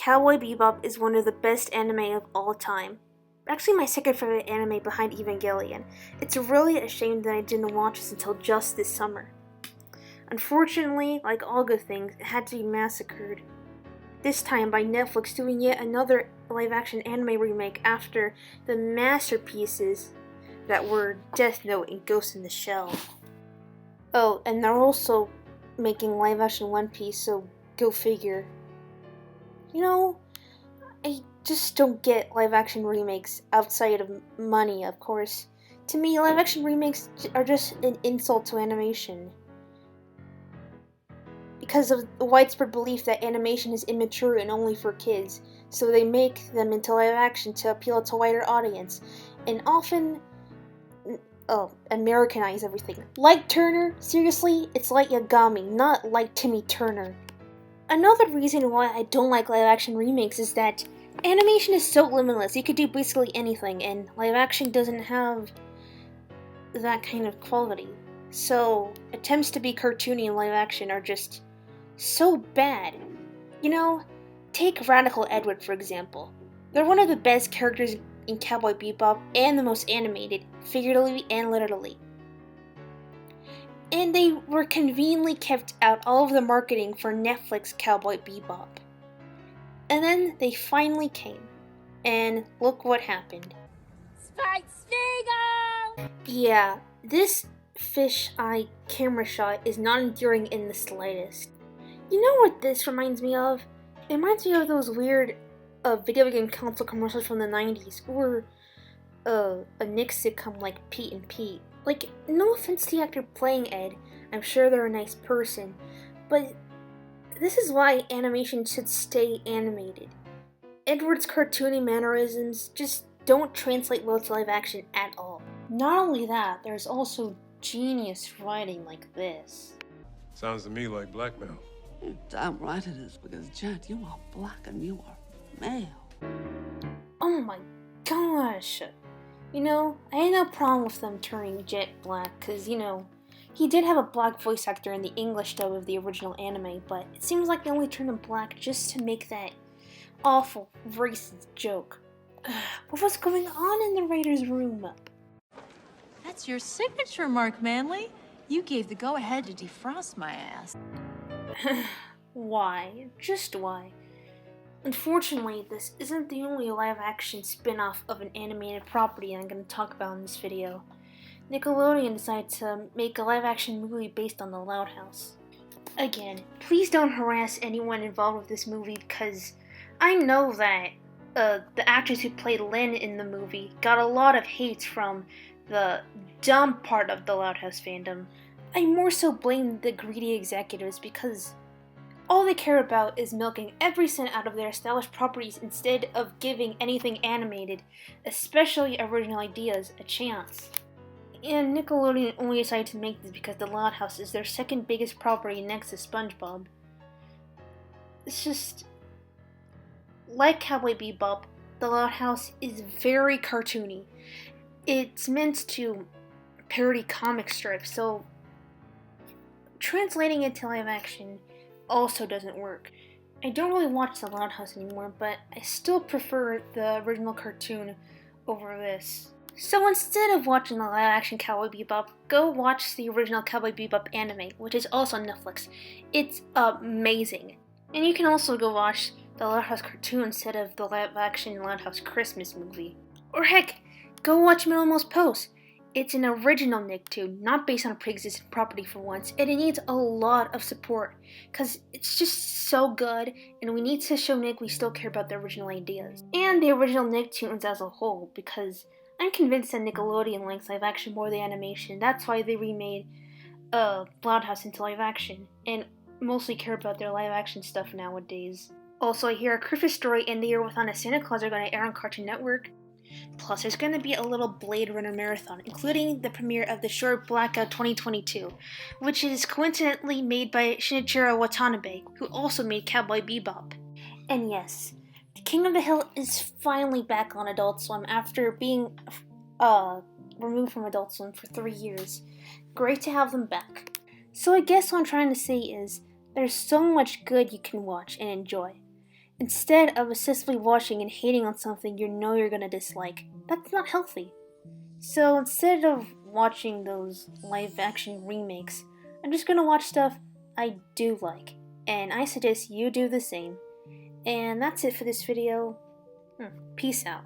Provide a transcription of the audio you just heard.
Cowboy Bebop is one of the best anime of all time. Actually, my second favorite anime behind Evangelion. It's really a shame that I didn't watch this until just this summer. Unfortunately, like all good things, it had to be massacred. This time by Netflix doing yet another live-action anime remake after the masterpieces that were Death Note and Ghost in the Shell. Oh, and they're also making live-action One Piece, so go figure. You know, I just don't get live-action remakes outside of money, of course. To me, live-action remakes are just an insult to animation. Because of the widespread belief that animation is immature and only for kids, so they make them into live-action to appeal to a wider audience, and often Americanize everything. Like Turner? Seriously? It's like Yagami, not like Timmy Turner. Another reason why I don't like live-action remakes is that animation is so limitless. You could do basically anything, and live-action doesn't have that kind of quality. So, attempts to be cartoony in live-action are just so bad. You know, take Radical Edward for example. They're one of the best characters in Cowboy Bebop and the most animated, figuratively and literally. And they were conveniently kept out all of the marketing for Netflix Cowboy Bebop. And then they finally came. And look what happened. Spiegel! Yeah, this fish-eye camera shot is not endearing in the slightest. You know what this reminds me of? It reminds me of those weird video game console commercials from the 90s, or a Nick sitcom like Pete and Pete. Like, no offense to the actor playing Ed, I'm sure they're a nice person, but this is why animation should stay animated. Edward's cartoony mannerisms just don't translate well to live action at all. Not only that, there's also genius writing like this. Sounds to me like blackmail. You're damn right it is, because, Jet, you are black and you are male. Oh my gosh! You know, I had no problem with them turning Jet black, because, you know, he did have a black voice actor in the English dub of the original anime, but it seems like they only turned him black just to make that awful racist joke. What was going on in the writer's room? That's your signature mark, Manly. You gave the go-ahead to defrost my ass. Why? Just why? Unfortunately, this isn't the only live-action spin-off of an animated property I'm going to talk about in this video. Nickelodeon decided to make a live-action movie based on The Loud House. Again, please don't harass anyone involved with this movie because I know that the actress who played Lynn in the movie got a lot of hate from the dumb part of the Loud House fandom. I more so blame the greedy executives because all they care about is milking every cent out of their established properties instead of giving anything animated, especially original ideas, a chance. And Nickelodeon only decided to make this because The Loud House is their second biggest property next to SpongeBob. It's just... like Cowboy Bebop, The Loud House is very cartoony. It's meant to parody comic strips, so translating it to live action also doesn't work. I don't really watch The Loud House anymore, but I still prefer the original cartoon over this. So instead of watching the live-action Cowboy Bebop, go watch the original Cowboy Bebop anime, which is also on Netflix. It's amazing. And you can also go watch the Loud House cartoon instead of the live-action Loud House Christmas movie. Or heck, go watch Middlemost Post. It's an original Nicktoon, not based on a pre-existing property for once, and it needs a lot of support, because it's just so good, and we need to show Nick we still care about the original ideas. And the original Nicktoons as a whole, because I'm convinced that Nickelodeon likes live action more than animation. That's why they remade Loud House into live action, and mostly care about their live action stuff nowadays. Also, I hear a Christmas Story and The Year Without a Santa Claus are going to air on Cartoon Network. Plus, there's going to be a little Blade Runner marathon, including the premiere of The Short Blackout 2022, which is coincidentally made by Shinichiro Watanabe, who also made Cowboy Bebop. And yes, The King of the Hill is finally back on Adult Swim after being removed from Adult Swim for 3 years. Great to have them back. So I guess what I'm trying to say is, there's so much good you can watch and enjoy. instead of obsessively watching and hating on something you know you're gonna dislike. That's not healthy. So instead of watching those live action remakes, I'm just gonna watch stuff I do like, and I suggest you do the same. And that's it for this video. Peace out.